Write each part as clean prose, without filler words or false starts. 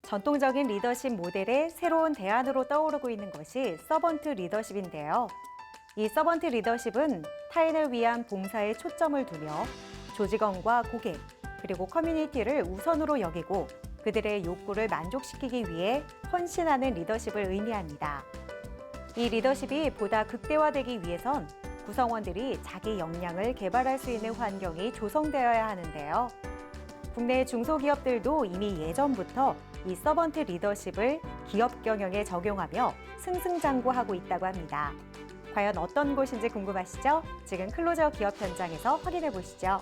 전통적인 리더십 모델의 새로운 대안으로 떠오르고 있는 것이 서번트 리더십인데요. 이 서번트 리더십은 타인을 위한 봉사에 초점을 두며 조직원과 고객, 그리고 커뮤니티를 우선으로 여기고 그들의 욕구를 만족시키기 위해 헌신하는 리더십을 의미합니다. 이 리더십이 보다 극대화되기 위해선 구성원들이 자기 역량을 개발할 수 있는 환경이 조성되어야 하는데요. 국내 중소기업들도 이미 예전부터 이 서번트 리더십을 기업 경영에 적용하며 승승장구하고 있다고 합니다. 과연 어떤 곳인지 궁금하시죠? 지금 클로저 기업 현장에서 확인해 보시죠.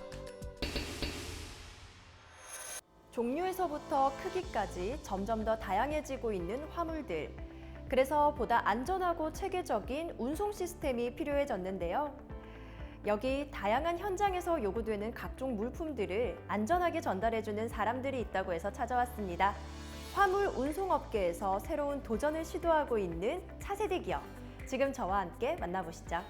종류에서부터 크기까지 점점 더 다양해지고 있는 화물들. 그래서 보다 안전하고 체계적인 운송 시스템이 필요해졌는데요. 여기 다양한 현장에서 요구되는 각종 물품들을 안전하게 전달해주는 사람들이 있다고 해서 찾아왔습니다. 화물 운송업계에서 새로운 도전을 시도하고 있는 차세대 기업. 지금 저와 함께 만나보시죠.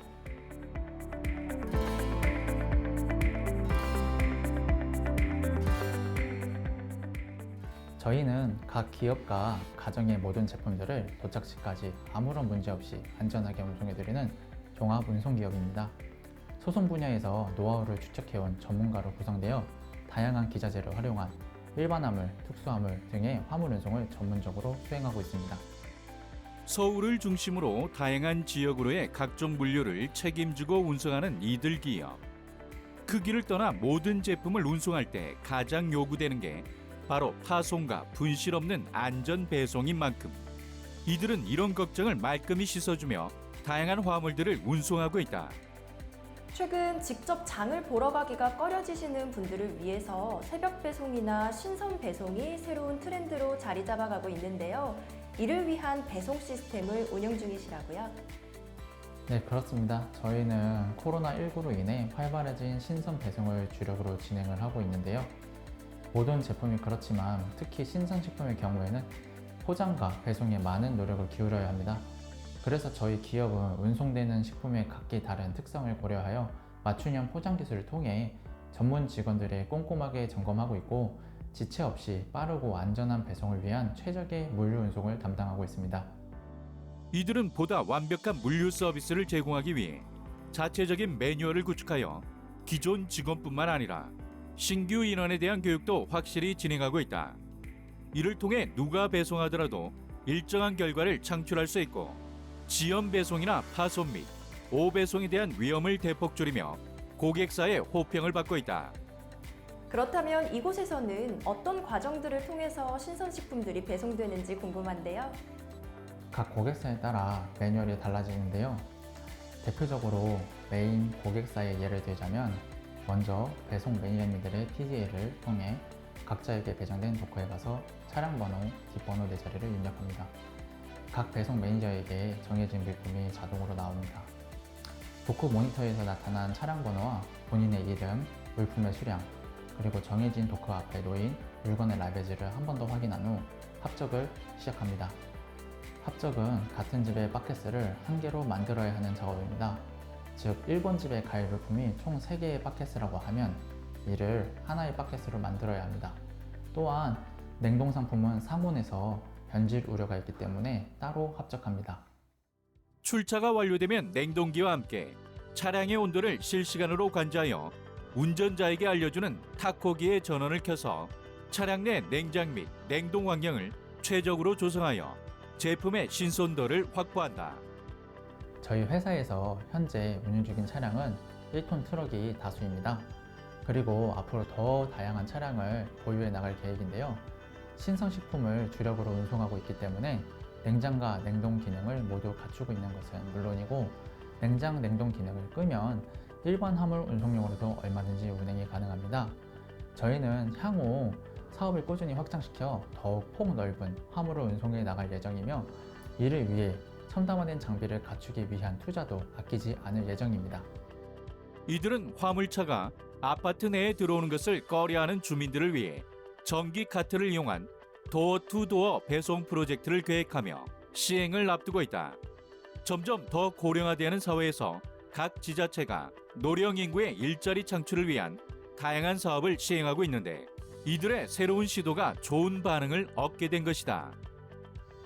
저희는 각 기업과 가정의 모든 제품들을 도착지까지 아무런 문제 없이 안전하게 운송해드리는 종합 운송기업입니다. 소송 분야에서 노하우를 축적해온 전문가로 구성되어 다양한 기자재를 활용한 일반 화물, 특수 화물 등의 화물 운송을 전문적으로 수행하고 있습니다. 서울을 중심으로 다양한 지역으로의 각종 물류를 책임지고 운송하는 이들 기업. 크기를 떠나 모든 제품을 운송할 때 가장 요구되는 게 바로 파손과 분실 없는 안전 배송인 만큼 이들은 이런 걱정을 말끔히 씻어주며 다양한 화물들을 운송하고 있다. 최근 직접 장을 보러 가기가 꺼려지시는 분들을 위해서 새벽 배송이나 신선 배송이 새로운 트렌드로 자리 잡아가고 있는데요. 이를 위한 배송 시스템을 운영 중이시라고요? 네, 그렇습니다. 저희는 코로나19로 인해 활발해진 신선 배송을 주력으로 진행을 하고 있는데요. 모든 제품이 그렇지만 특히 신선식품의 경우에는 포장과 배송에 많은 노력을 기울여야 합니다. 그래서 저희 기업은 운송되는 식품의 각기 다른 특성을 고려하여 맞춤형 포장 기술을 통해 전문 직원들이 꼼꼼하게 점검하고 있고 지체 없이 빠르고 안전한 배송을 위한 최적의 물류 운송을 담당하고 있습니다. 이들은 보다 완벽한 물류 서비스를 제공하기 위해 자체적인 매뉴얼을 구축하여 기존 직원뿐만 아니라 신규 인원에 대한 교육도 확실히 진행하고 있다. 이를 통해 누가 배송하더라도 일정한 결과를 창출할 수 있고 지연 배송이나 파손 및 오배송에 대한 위험을 대폭 줄이며 고객사의 호평을 받고 있다. 그렇다면 이곳에서는 어떤 과정들을 통해서 신선식품들이 배송되는지 궁금한데요. 각 고객사에 따라 매뉴얼이 달라지는데요. 대표적으로 메인 고객사의 예를 들자면 먼저 배송 매니저님들의 PDA를 통해 각자에게 배정된 도커에 가서 차량 번호, 뒷번호 네 자리를 입력합니다. 각 배송 매니저에게 정해진 물품이 자동으로 나옵니다. 도커 모니터에서 나타난 차량 번호와 본인의 이름, 물품의 수량, 그리고 정해진 도커 앞에 놓인 물건의 라벨지를 한 번 더 확인한 후 합적을 시작합니다. 합적은 같은 집의 바켓을 한 개로 만들어야 하는 작업입니다. 즉 1번 집에 갈 물품이 총 3개의 바켓이라고 하면 이를 하나의 바켓으로 만들어야 합니다. 또한 냉동 상품은 상온에서 변질 우려가 있기 때문에 따로 합적합니다. 출차가 완료되면 냉동기와 함께 차량의 온도를 실시간으로 관자하여 운전자에게 알려주는 타코기의 전원을 켜서 차량 내 냉장 및 냉동 환경을 최적으로 조성하여 제품의 신선도를 확보한다. 저희 회사에서 현재 운영 중인 차량은 1톤 트럭이 다수입니다. 그리고 앞으로 더 다양한 차량을 보유해 나갈 계획인데요. 신선식품을 주력으로 운송하고 있기 때문에 냉장과 냉동 기능을 모두 갖추고 있는 것은 물론이고 냉장, 냉동 기능을 끄면 일반 화물 운송용으로도 얼마든지 운행이 가능합니다. 저희는 향후 사업을 꾸준히 확장시켜 더욱 폭넓은 화물을 운송해 나갈 예정이며 이를 위해 첨단화된 장비를 갖추기 위한 투자도 아끼지 않을 예정입니다. 이들은 화물차가 아파트 내에 들어오는 것을 꺼려하는 주민들을 위해 전기 카트를 이용한 도어-투-도어 배송 프로젝트를 계획하며 시행을 앞두고 있다. 점점 더 고령화되는 사회에서 각 지자체가 노령 인구의 일자리 창출을 위한 다양한 사업을 시행하고 있는데 이들의 새로운 시도가 좋은 반응을 얻게 된 것이다.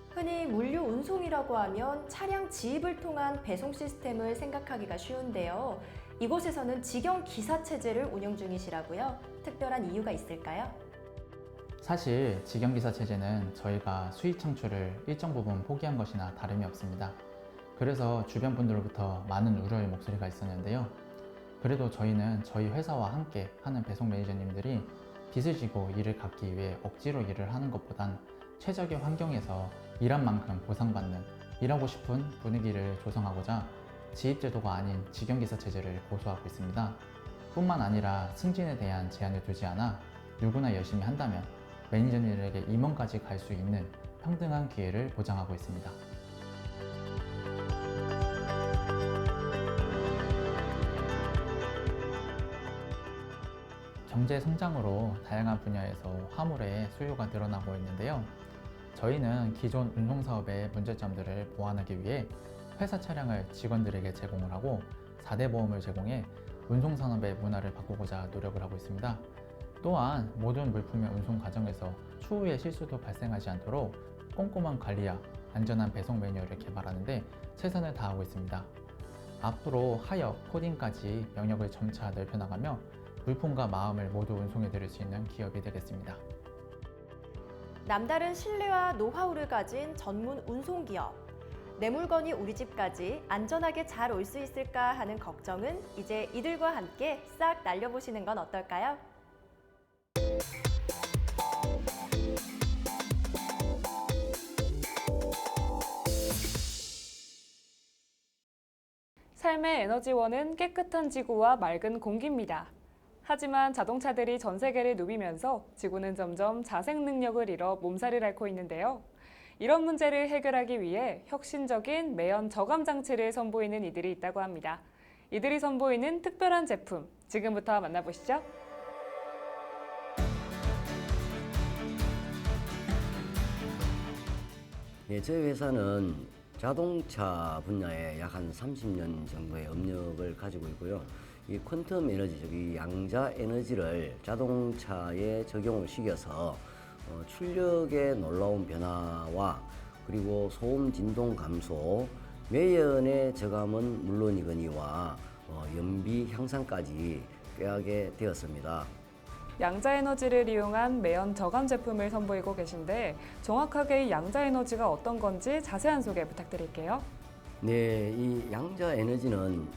흔히 물류 운송이라고 하면 차량 지입을 통한 배송 시스템을 생각하기가 쉬운데요. 이곳에서는 직영 기사 체제를 운영 중이시라고요? 특별한 이유가 있을까요? 사실 직영기사 체제는 저희가 수익 창출을 일정 부분 포기한 것이나 다름이 없습니다. 그래서 주변 분들로부터 많은 우려의 목소리가 있었는데요. 그래도 저희는 저희 회사와 함께 하는 배송 매니저님들이 빚을 지고 일을 갚기 위해 억지로 일을 하는 것보단 최적의 환경에서 일한 만큼 보상받는, 일하고 싶은 분위기를 조성하고자 지입제도가 아닌 직영기사 체제를 고수하고 있습니다. 뿐만 아니라 승진에 대한 제한을 두지 않아 누구나 열심히 한다면 매니저님들에게 임원까지 갈 수 있는 평등한 기회를 보장하고 있습니다. 경제 성장으로 다양한 분야에서 화물의 수요가 늘어나고 있는데요. 저희는 기존 운송 사업의 문제점들을 보완하기 위해 회사 차량을 직원들에게 제공을 하고 4대 보험을 제공해 운송 산업의 문화를 바꾸고자 노력을 하고 있습니다. 또한 모든 물품의 운송 과정에서 추후에 실수도 발생하지 않도록 꼼꼼한 관리와 안전한 배송 매뉴얼을 개발하는데 최선을 다하고 있습니다. 앞으로 하역, 코딩까지 영역을 점차 넓혀나가며 물품과 마음을 모두 운송해 드릴 수 있는 기업이 되겠습니다. 남다른 신뢰와 노하우를 가진 전문 운송기업. 내 물건이 우리 집까지 안전하게 잘 올 수 있을까 하는 걱정은 이제 이들과 함께 싹 날려보시는 건 어떨까요? 삶의 에너지원은 깨끗한 지구와 맑은 공기입니다. 하지만 자동차들이 전 세계를 누비면서 지구는 점점 자생 능력을 잃어 몸살을 앓고 있는데요. 이런 문제를 해결하기 위해 혁신적인 매연 저감 장치를 선보이는 이들이 있다고 합니다. 이들이 선보이는 특별한 제품, 지금부터 만나보시죠. 예, 저희 회사는 자동차 분야에 약 한 30년 정도의 업력을 가지고 있고요. 이 퀀텀 에너지, 이 양자 에너지를 자동차에 적용을 시켜서 출력의 놀라운 변화와 그리고 소음 진동 감소, 매연의 저감은 물론이거니와 연비 향상까지 꾀하게 되었습니다. 양자에너지를 이용한 매연 저감 제품을 선보이고 계신데 정확하게 이 양자에너지가 어떤 건지 자세한 소개 부탁드릴게요. 네, 이 양자 에너지는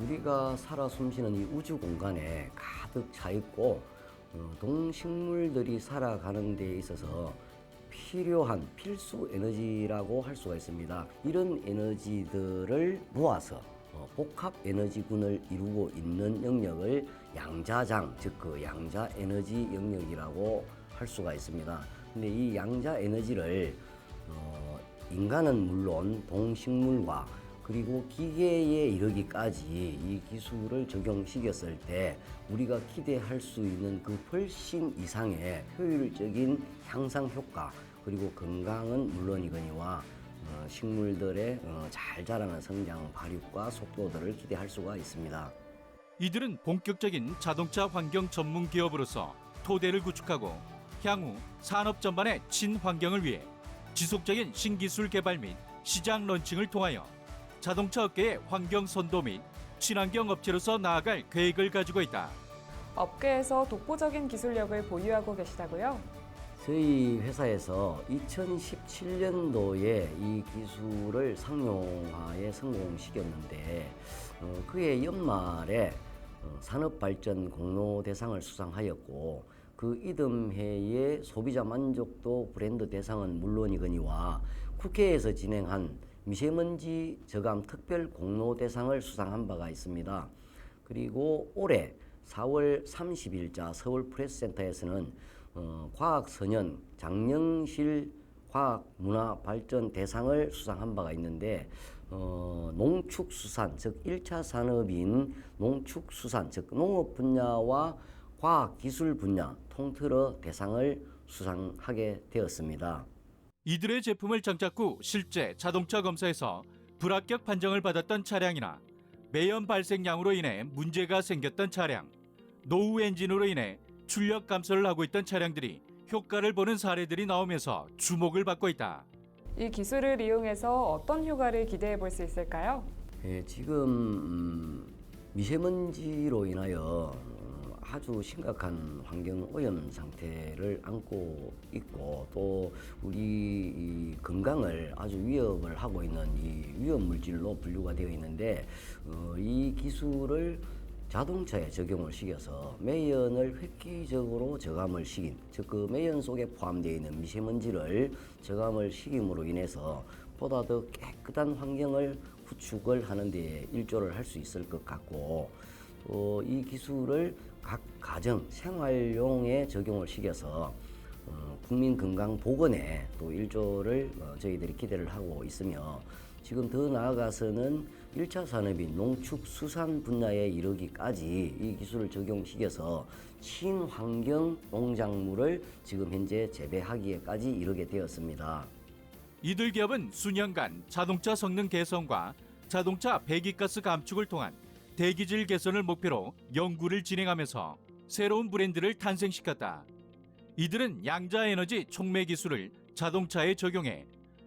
우리가 살아 숨쉬는 이 우주 공간에 가득 차 있고 동식물들이 살아가는 데 있어서 필요한 필수 에너지라고 할 수가 있습니다. 이런 에너지들을 모아서 복합 에너지군을 이루고 있는 영역을 양자장, 즉 그 양자 에너지 영역이라고 할 수가 있습니다. 근데 이 양자 에너지를 인간은 물론 동식물과 그리고 기계에 이르기까지 이 기술을 적용시켰을 때 우리가 기대할 수 있는 그 훨씬 이상의 효율적인 향상 효과 그리고 건강은 물론이거니와 식물들의 잘 자라는 성장 발육과 속도들을 기대할 수가 있습니다. 이들은 본격적인 자동차 환경 전문 기업으로서 토대를 구축하고 향후 산업 전반의 친환경을 위해 지속적인 신기술 개발 및 시장 런칭을 통하여 자동차 업계의 환경 선도 및 친환경 업체로서 나아갈 계획을 가지고 있다. 업계에서 독보적인 기술력을 보유하고 계시다고요? 저희 회사에서 2017년도에 이 기술을 상용화에 성공시켰는데 그해 연말에 산업발전 공로대상을 수상하였고 그 이듬해에 소비자 만족도 브랜드 대상은 물론이거니와 국회에서 진행한 미세먼지 저감 특별 공로대상을 수상한 바가 있습니다. 그리고 올해 4월 30일자 서울 프레스센터에서는 과학소년 장영실 과학문화발전 대상을 수상한 바가 있는데 농축수산, 즉 1차 산업인 농축수산, 즉 농업 분야와 과학기술 분야 통틀어 대상을 수상하게 되었습니다. 이들의 제품을 장착 후 실제 자동차 검사에서 불합격 판정을 받았던 차량이나 매연 발생량으로 인해 문제가 생겼던 차량, 노후 엔진으로 인해 출력 감소를 하고 있던 차량들이 효과를 보는 사례들이 나오면서 주목을 받고 있다. 이 기술을 이용해서 어떤 효과를 기대해 볼 수 있을까요? 예, 지금 미세먼지로 인하여 아주 심각한 환경 오염 상태를 안고 있고 또 우리 이 건강을 아주 위협을 하고 있는 이 위험 물질로 분류가 되어 있는데 이 기술을 자동차에 적용을 시켜서 매연을 획기적으로 저감을 시킨, 즉 그 매연 속에 포함되어 있는 미세먼지를 저감을 시킴으로 인해서 보다 더 깨끗한 환경을 구축을 하는 데 일조를 할 수 있을 것 같고 또 이 기술을 각 가정 생활용에 적용을 시켜서 국민 건강 보건에 또 일조를 저희들이 기대를 하고 있으며 지금 더 나아가서는 1차 산업인 농축수산 분야에 이르기까지 이 기술을 적용시켜서 친환경 농작물을 지금 현재 재배하기에까지 이르게 되었습니다. 이들 기업은 수년간 자동차 성능 개선과 자동차 배기가스 감축을 통한 대기질 개선을 목표로 연구를 진행하면서 새로운 브랜드를 탄생시켰다. 이들은 양자에너지 촉매 기술을 자동차에 적용해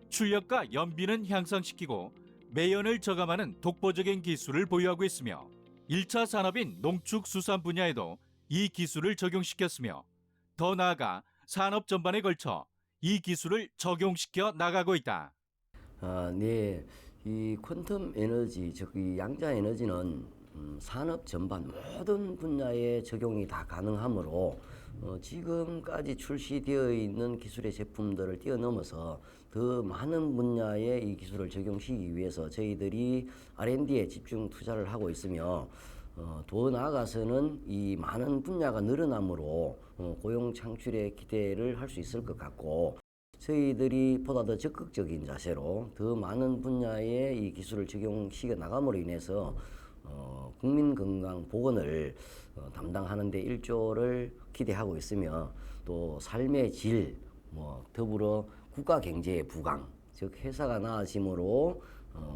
출력과 연비는 향상시키고 매연을 저감하는 독보적인 기술을 보유하고 있으며 1차 산업인 농축수산 분야에도 이 기술을 적용시켰으며 더 나아가 산업 전반에 걸쳐 이 기술을 적용시켜 나가고 있다. 네, 이 퀀텀 에너지, 즉 이 양자 에너지는 산업 전반 모든 분야에 적용이 다 가능하므로 지금까지 출시되어 있는 기술의 제품들을 뛰어넘어서 더 많은 분야에 이 기술을 적용시키기 위해서 저희들이 R&D에 집중 투자를 하고 있으며 더 나아가서는 이 많은 분야가 늘어남으로 고용 창출에 기대를 할 수 있을 것 같고 저희들이 보다 더 적극적인 자세로 더 많은 분야에 이 기술을 적용시켜 나감으로 인해서 국민 건강 보건을 담당하는 데 일조를 기대하고 있으며 또 삶의 질, 더불어 국가 경제의 부강, 즉 회사가 나아짐으로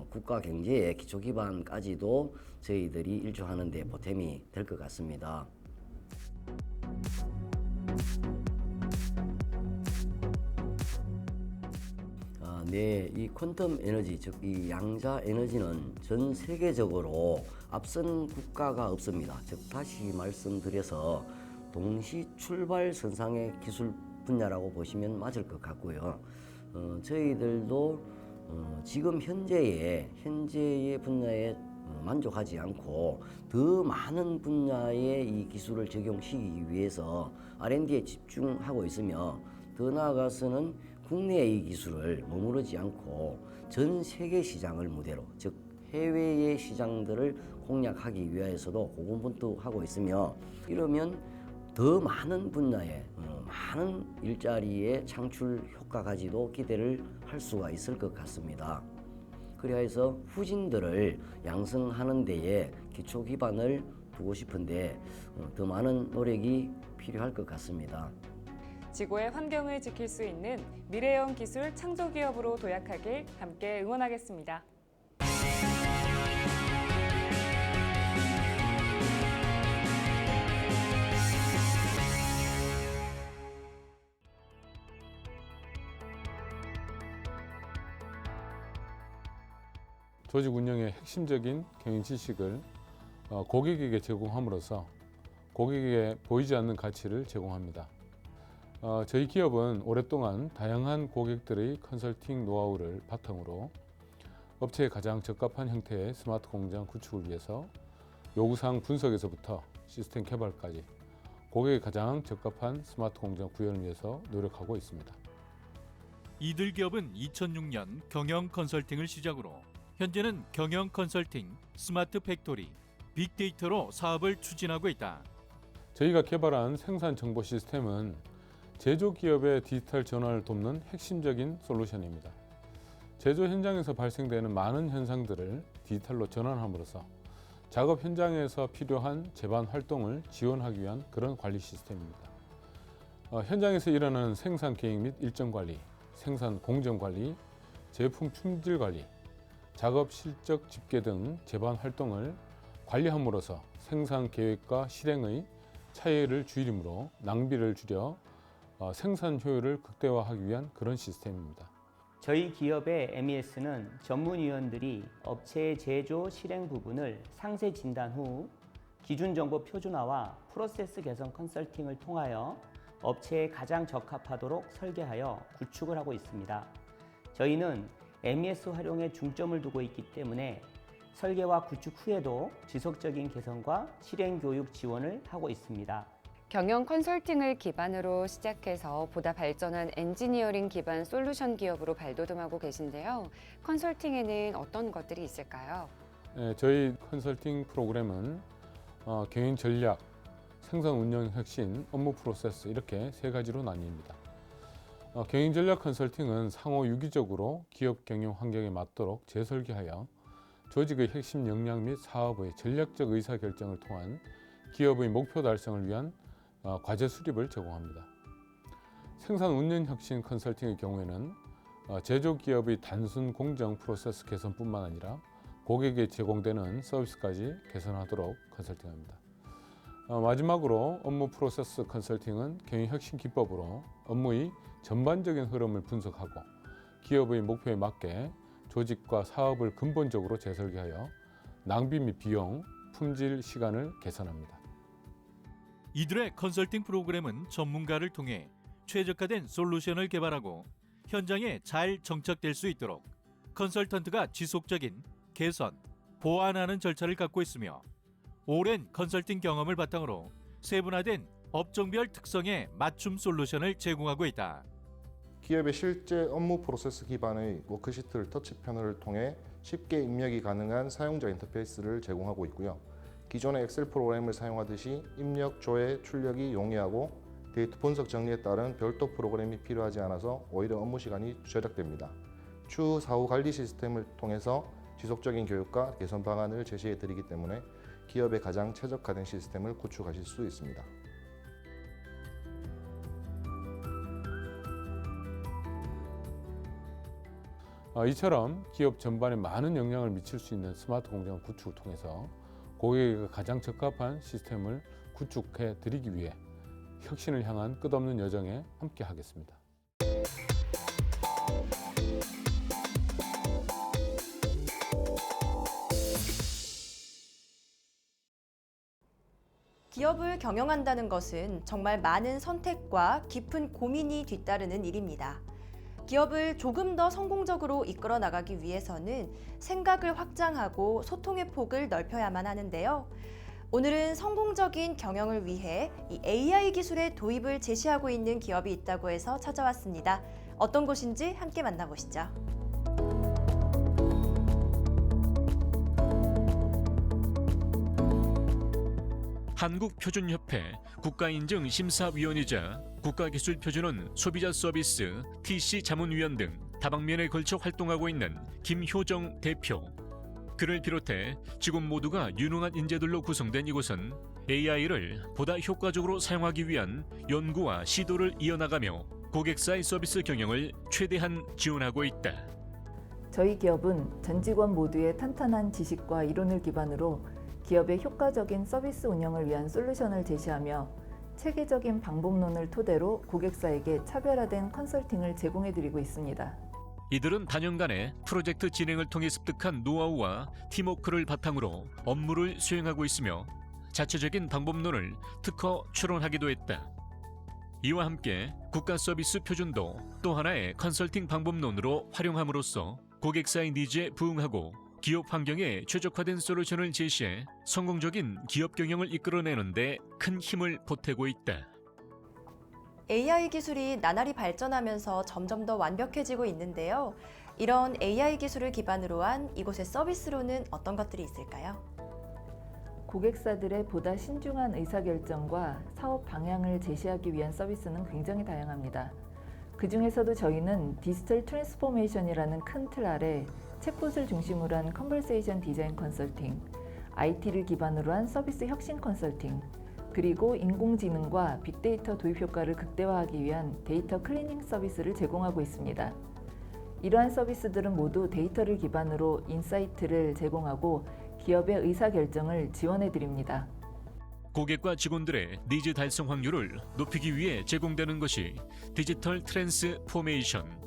국가 경제의 기초 기반까지도 저희들이 일조하는 데 보탬이 될 것 같습니다. 네, 이 퀀텀 에너지, 즉 이 양자 에너지는 전 세계적으로 앞선 국가가 없습니다. 즉 다시 말씀드려서 동시 출발 선상의 기술 분야라고 보시면 맞을 것 같고요. 저희들도 지금 현재의 분야에 만족하지 않고 더 많은 분야에 이 기술을 적용시키기 위해서 R&D에 집중하고 있으며 더 나아가서는 국내의 이 기술을 머무르지 않고 전 세계 시장을 무대로, 즉 해외의 시장들을 공략하기 위해서도 고군분투하고 있으며 이러면 더 많은 분야에 많은 일자리의 창출 효과까지도 기대를 할 수가 있을 것 같습니다. 그래서 후진들을 양성하는 데에 기초 기반을 두고 싶은데 더 많은 노력이 필요할 것 같습니다. 지구의 환경을 지킬 수 있는 미래형 기술 창조 기업으로 도약하길 함께 응원하겠습니다. 조직 운영의 핵심적인 경영 지식을 고객에게 제공함으로써 고객에게 보이지 않는 가치를 제공합니다. 저희 기업은 오랫동안 다양한 고객들의 컨설팅 노하우를 바탕으로 업체에 가장 적합한 형태의 스마트 공장 구축을 위해서 요구사항 분석에서부터 시스템 개발까지 고객에 가장 적합한 스마트 공장 구현을 위해서 노력하고 있습니다. 이들 기업은 2006년 경영 컨설팅을 시작으로 현재는 경영 컨설팅, 스마트 팩토리, 빅데이터로 사업을 추진하고 있다. 저희가 개발한 생산 정보 시스템은 제조기업의 디지털 전환을 돕는 핵심적인 솔루션입니다. 제조 현장에서 발생되는 많은 현상들을 디지털로 전환함으로써 작업 현장에서 필요한 제반 활동을 지원하기 위한 그런 관리 시스템입니다. 현장에서 일어나는 생산 계획 및 일정 관리, 생산 공정 관리, 제품 품질 관리, 작업 실적 집계 등 제반 활동을 관리함으로써 생산 계획과 실행의 차이를 줄이므로 낭비를 줄여 생산 효율을 극대화하기 위한 그런 시스템입니다. 저희 기업의 MES는 전문위원들이 업체의 제조 실행 부분을 상세 진단 후 기준 정보 표준화와 프로세스 개선 컨설팅을 통하여 업체에 가장 적합하도록 설계하여 구축을 하고 있습니다. 저희는 MES 활용에 중점을 두고 있기 때문에 설계와 구축 후에도 지속적인 개선과 실행 교육 지원을 하고 있습니다. 경영 컨설팅을 기반으로 시작해서 보다 발전한 엔지니어링 기반 솔루션 기업으로 발돋움하고 계신데요. 컨설팅에는 어떤 것들이 있을까요? 네, 저희 컨설팅 프로그램은 경영 전략, 생산 운영 혁신, 업무 프로세스 이렇게 세 가지로 나뉩니다. 경영 전략 컨설팅은 상호 유기적으로 기업 경영 환경에 맞도록 재설계하여 조직의 핵심 역량 및 사업의 전략적 의사결정을 통한 기업의 목표 달성을 위한 과제 수립을 제공합니다. 생산 운영 혁신 컨설팅의 경우에는 제조기업의 단순 공정 프로세스 개선뿐만 아니라 고객에 제공되는 서비스까지 개선하도록 컨설팅합니다. 마지막으로 업무 프로세스 컨설팅은 경영 혁신 기법으로 업무의 전반적인 흐름을 분석하고 기업의 목표에 맞게 조직과 사업을 근본적으로 재설계하여 낭비 및 비용, 품질, 시간을 개선합니다. 이들의 컨설팅 프로그램은 전문가를 통해 최적화된 솔루션을 개발하고 현장에 잘 정착될 수 있도록 컨설턴트가 지속적인 개선, 보완하는 절차를 갖고 있으며 오랜 컨설팅 경험을 바탕으로 세분화된 업종별 특성의 맞춤 솔루션을 제공하고 있다. 기업의 실제 업무 프로세스 기반의 워크시트를 터치 패널을 통해 쉽게 입력이 가능한 사용자 인터페이스를 제공하고 있고요. 기존의 엑셀 프로그램을 사용하듯이 입력, 조회, 출력이 용이하고 데이터 분석 정리에 따른 별도 프로그램이 필요하지 않아서 오히려 업무 시간이 절약됩니다. 추후 사후 관리 시스템을 통해서 지속적인 교육과 개선 방안을 제시해 드리기 때문에 기업에 가장 최적화된 시스템을 구축하실 수 있습니다. 이처럼 기업 전반에 많은 영향을 미칠 수 있는 스마트 공장 구축을 통해서 고객에게 가장 적합한 시스템을 구축해 드리기 위해 혁신을 향한 끝없는 여정에 함께 하겠습니다. 기업을 경영한다는 것은 정말 많은 선택과 깊은 고민이 뒤따르는 일입니다. 기업을 조금 더 성공적으로 이끌어 나가기 위해서는 생각을 확장하고 소통의 폭을 넓혀야만 하는데요. 오늘은 성공적인 경영을 위해 이 AI 기술의 도입을 제시하고 있는 기업이 있다고 해서 찾아왔습니다. 어떤 곳인지 함께 만나보시죠. 한국표준협회 국가인증심사위원이자 국가기술표준원 소비자서비스 TC자문위원 등 다방면에 걸쳐 활동하고 있는 김효정 대표. 그를 비롯해 직원 모두가 유능한 인재들로 구성된 이곳은 AI를 보다 효과적으로 사용하기 위한 연구와 시도를 이어나가며 고객사의 서비스 경영을 최대한 지원하고 있다. 저희 기업은 전 직원 모두의 탄탄한 지식과 이론을 기반으로 기업의 효과적인 서비스 운영을 위한 솔루션을 제시하며 체계적인 방법론을 토대로 고객사에게 차별화된 컨설팅을 제공해드리고 있습니다. 이들은 단연간의 프로젝트 진행을 통해 습득한 노하우와 팀워크를 바탕으로 업무를 수행하고 있으며 자체적인 방법론을 특허 출원하기도 했다. 이와 함께 국가서비스 표준도 또 하나의 컨설팅 방법론으로 활용함으로써 고객사의 니즈에 부응하고 기업 환경에 최적화된 솔루션을 제시해 성공적인 기업 경영을 이끌어내는 데 큰 힘을 보태고 있다. AI 기술이 나날이 발전하면서 점점 더 완벽해지고 있는데요. 이런 AI 기술을 기반으로 한 이곳의 서비스로는 어떤 것들이 있을까요? 고객사들의 보다 신중한 의사결정과 사업 방향을 제시하기 위한 서비스는 굉장히 다양합니다. 그 중에서도 저희는 디지털 트랜스포메이션이라는 큰 틀 아래 챗봇을 중심으로 한 컨버세이션 디자인 컨설팅, IT를 기반으로 한 서비스 혁신 컨설팅, 그리고 인공지능과 빅데이터 도입 효과를 극대화하기 위한 데이터 클리닝 서비스를 제공하고 있습니다. 이러한 서비스들은 모두 데이터를 기반으로 인사이트를 제공하고 기업의 의사결정을 지원해 드립니다. 고객과 직원들의 니즈 달성 확률을 높이기 위해 제공되는 것이 디지털 트랜스포메이션.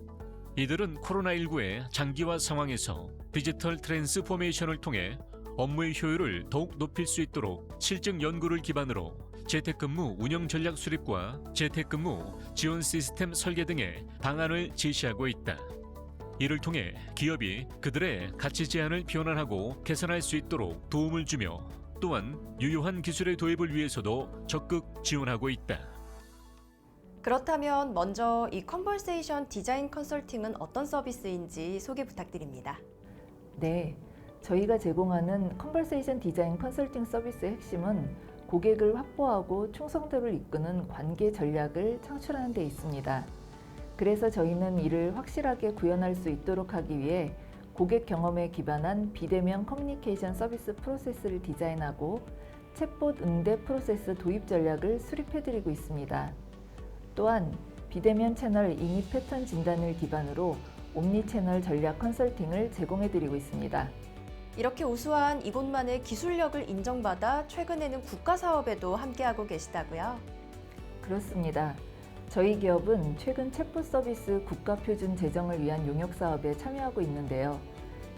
이들은 코로나19의 장기화 상황에서 디지털 트랜스포메이션을 통해 업무의 효율을 더욱 높일 수 있도록 실증 연구를 기반으로 재택근무 운영 전략 수립과 재택근무 지원 시스템 설계 등의 방안을 제시하고 있다. 이를 통해 기업이 그들의 가치 제한을 변환하고 개선할 수 있도록 도움을 주며 또한 유효한 기술의 도입을 위해서도 적극 지원하고 있다. 그렇다면 먼저 이 컨버세이션 디자인 컨설팅은 어떤 서비스인지 소개 부탁드립니다. 네, 저희가 제공하는 컨버세이션 디자인 컨설팅 서비스의 핵심은 고객을 확보하고 충성도를 이끄는 관계 전략을 창출하는 데 있습니다. 그래서 저희는 이를 확실하게 구현할 수 있도록 하기 위해 고객 경험에 기반한 비대면 커뮤니케이션 서비스 프로세스를 디자인하고 챗봇 응대 프로세스 도입 전략을 수립해드리고 있습니다. 또한 비대면 채널 인입 패턴 진단을 기반으로 옴니 채널 전략 컨설팅을 제공해드리고 있습니다. 이렇게 우수한 이곳만의 기술력을 인정받아 최근에는 국가 사업에도 함께하고 계시다고요? 그렇습니다. 저희 기업은 최근 챗봇 서비스 국가표준 제정을 위한 용역 사업에 참여하고 있는데요.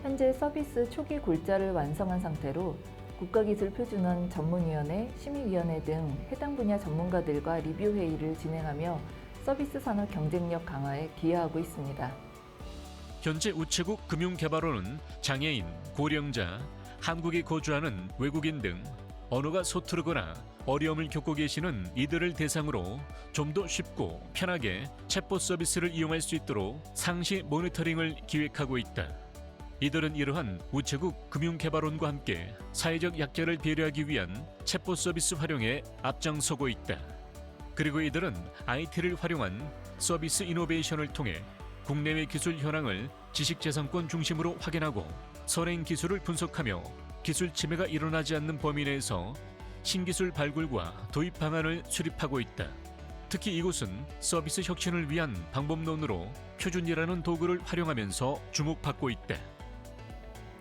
현재 서비스 초기 골자를 완성한 상태로 국가기술표준원 전문위원회, 심의위원회 등 해당 분야 전문가들과 리뷰 회의를 진행하며 서비스 산업 경쟁력 강화에 기여하고 있습니다. 현재 우체국 금융개발원은 장애인, 고령자, 한국에 거주하는 외국인 등 언어가 서투르거나 어려움을 겪고 계시는 이들을 대상으로 좀 더 쉽고 편하게 챗봇 서비스를 이용할 수 있도록 상시 모니터링을 기획하고 있다. 이들은 이러한 우체국 금융개발원과 함께 사회적 약자를 배려하기 위한 챗봇 서비스 활용에 앞장서고 있다. 그리고 이들은 IT를 활용한 서비스 이노베이션을 통해 국내외 기술 현황을 지식재산권 중심으로 확인하고 선행 기술을 분석하며 기술 침해가 일어나지 않는 범위 내에서 신기술 발굴과 도입 방안을 수립하고 있다. 특히 이곳은 서비스 혁신을 위한 방법론으로 표준이라는 도구를 활용하면서 주목받고 있다.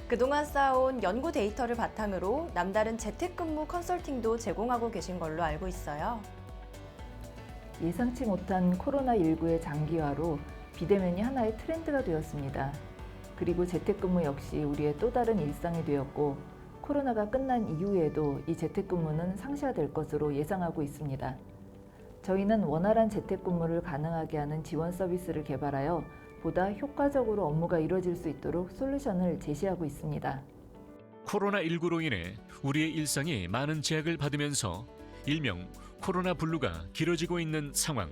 그동안 쌓아온 연구 데이터를 바탕으로 남다른 재택근무 컨설팅도 제공하고 계신 걸로 알고 있어요. 예상치 못한 코로나19의 장기화로 비대면이 하나의 트렌드가 되었습니다. 그리고 재택근무 역시 우리의 또 다른 일상이 되었고 코로나가 끝난 이후에도 이 재택근무는 상시화될 것으로 예상하고 있습니다. 저희는 원활한 재택근무를 가능하게 하는 지원 서비스를 개발하여 보다 효과적으로 업무가 이루어질 수 있도록 솔루션을 제시하고 있습니다. 코로나19로 인해 우리의 일상이 많은 제약을 받으면서 일명 코로나 블루가 길어지고 있는 상황.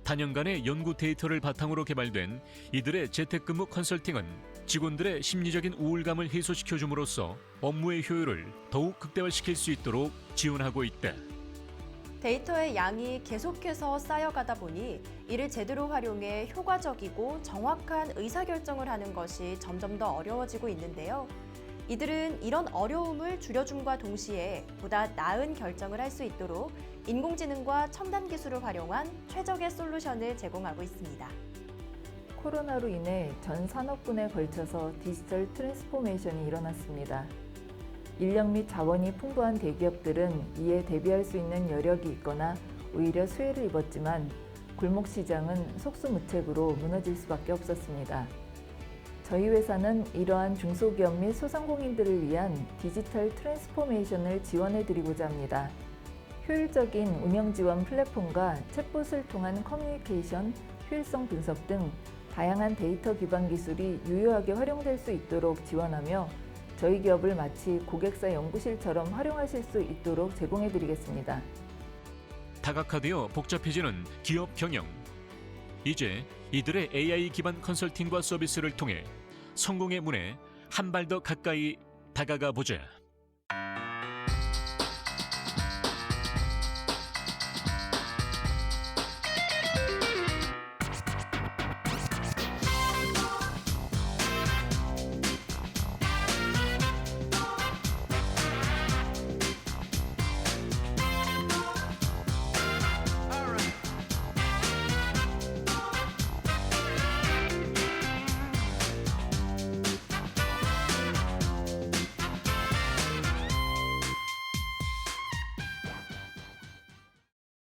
단연간의 연구 데이터를 바탕으로 개발된 이들의 재택근무 컨설팅은 직원들의 심리적인 우울감을 해소시켜 줌으로써 업무의 효율을 더욱 극대화시킬 수 있도록 지원하고 있다. 데이터의 양이 계속해서 쌓여가다 보니 이를 제대로 활용해 효과적이고 정확한 의사결정을 하는 것이 점점 더 어려워지고 있는데요. 이들은 이런 어려움을 줄여줌과 동시에 보다 나은 결정을 할 수 있도록 인공지능과 첨단 기술을 활용한 최적의 솔루션을 제공하고 있습니다. 코로나로 인해 전 산업군에 걸쳐서 디지털 트랜스포메이션이 일어났습니다. 인력 및 자원이 풍부한 대기업들은 이에 대비할 수 있는 여력이 있거나 오히려 수혜를 입었지만 골목 시장은 속수무책으로 무너질 수밖에 없었습니다. 저희 회사는 이러한 중소기업 및 소상공인들을 위한 디지털 트랜스포메이션을 지원해드리고자 합니다. 효율적인 운영 지원 플랫폼과 챗봇을 통한 커뮤니케이션, 효율성 분석 등 다양한 데이터 기반 기술이 유효하게 활용될 수 있도록 지원하며 저희 기업을 마치 고객사 연구실처럼 활용하실 수 있도록 제공해드리겠습니다. 다각화되어 복잡해지는 기업 경영. 이제 이들의 AI 기반 컨설팅과 서비스를 통해 성공의 문에 한 발 더 가까이 다가가 보자.